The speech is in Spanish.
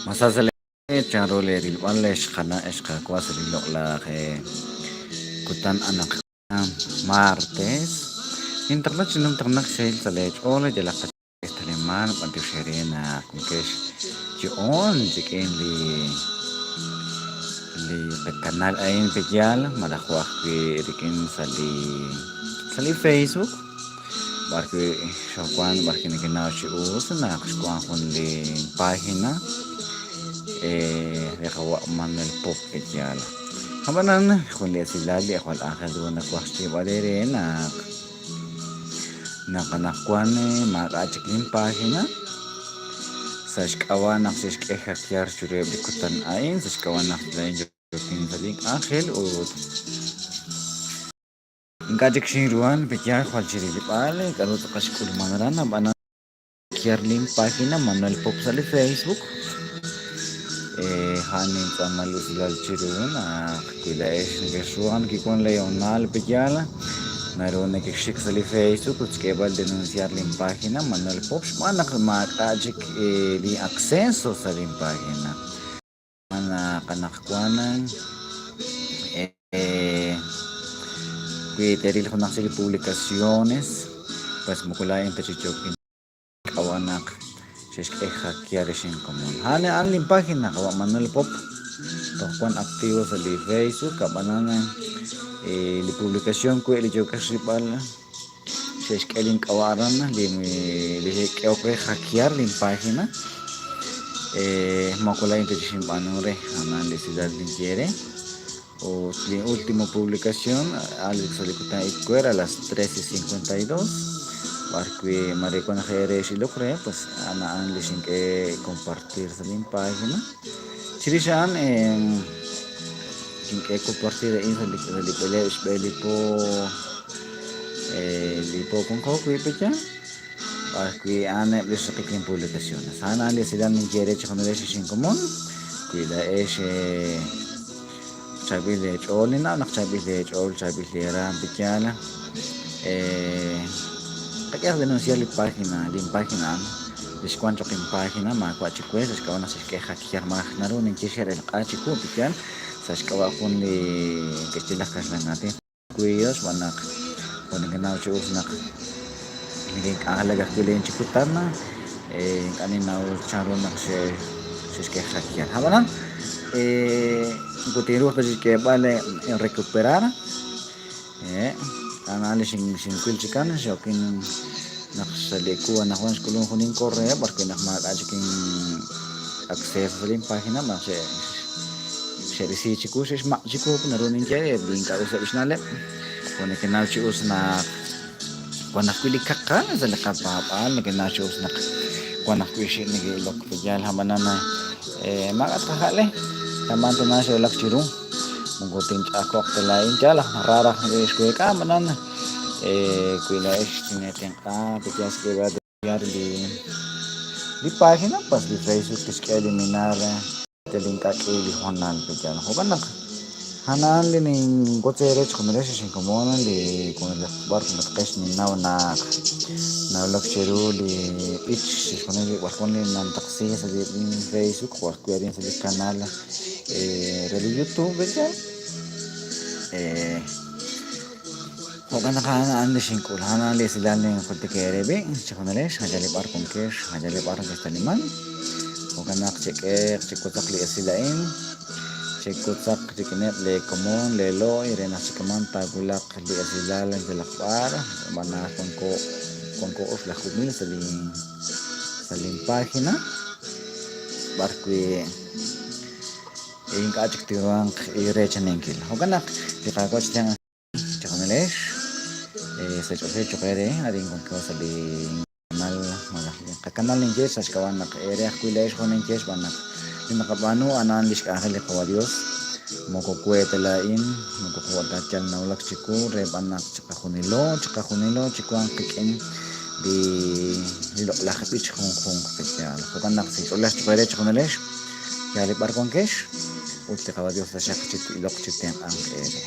Masasale charole ril wala ishkana ishka kwasali lokla kutan anak martes internet sinum ternak sel salej ole de la taleman panti sherena kunkesh ci on jikin li kanal ayin pejal madakwak rikin sali Facebook barque shokwan barque ni kinaw si us na kwan kun li página de kawa Manuel Pop pejal habanan kun li silali akwal akal do na kwasti balere na kanakwan makachik lim página sa shkawan sa shkehakyar chure bikutan ayin sa shkawan lain jokin saling akhel o ingkajik ruan pejal kwal chiri pale kalau to kashkul manarana bana kyar lim página Manuel Pop sa Facebook hanin tamalu silal chirun kila ngesuan kikon leonal pejala naroon nagkikshik sa Facebook उसके बाद denunciar lim página Manuel Pop mana makajik li akseso sa lim página mana kanakwanan teril ko naksili publicaciones pas mukulayan tachichokin kawanak hackear sin común hane ang lim página kawa Manuel Pop tokwan aktibo sa li Facebook kabanana li publicación ko ili jokas ripal sheskelin kawaran li keo ko hackear lim página makulay intelisin panure anan li ciudad din quiere o li último publicación Alex Solikutan Icuera a las 13:52 porque maricona jere si lo cree pues anaan lising que compartir sa lim página sirisaan que compartir sa lipele isbeli po lipo kung kokoy pa dyan porque ana les pequeñas publicaciones ana les dan ni derecho con derecho sin común cuida chabile cholina nak chabile chol chabile ram pichana kaya denunciar lim página descuento lim página ma kwachikwes es kawana se que hackear ma naron en kishar el qachiku pikan sas kawa kun li kestilakas lang natin kuyos manak kun ganaw chus nak naging kahalaga kulen chikutan na kanina charon nak se que hackear habanan continúa pues que vale en recuperar análisis sin kulchikan shokin naksalikuan na kung kulong kuning korre porque nak makajik akses sa lim página ma se risichi ko se makjiko naronin kaya bingka sa bisnale kung ikinalchi us na kung nakulikaka sa nakapapaan ikinalchi us na kung nakwishi nagilok pijal hamanan na makatakale taman to na siya lakchirong munggutin ako lain jala rarak ng eskwela ka manan kuila tineteng ka pityas ke ba diar di página pas di Facebook que eliminar teling ka ili honan pityal ho kanak hanan lining gocherech kumilesh sin komona li kun la bar kun kes ni na lakchiru li ich kun li wakon li nan taksi sa di Facebook war kuerin sa di kanal reli YouTube pityal Hogan nakahanaan na siyang kulhanan li sila ng kultikerebe chakunalesh hajali bar kumkesh hajali bar kestaliman hogan nak chekutak li silain chekutak chikinet le komon le lo irena chikaman tagulak li asilalan jalakbar mana konko of la kumil sa ling página barkwi yung kachik tiruang irecha nengkil hogan nak dikakoch tiyang chakunalesh sa chokere ading kung sa kanal ng Diyos sa kawan nak area kuilesh ko ng Diyos banak yung nakabano anan lis ka ahali kawa Diyos mokukweta lain mokukweta chan na ulak chiku reb anak tsaka kunilo chiku ang kiking di lakapit kung pesyal kukan nak si ulas chokere chakunalesh yali par kong kesh ulte kawa Diyos sa siya kachit ilok chiteng ang ere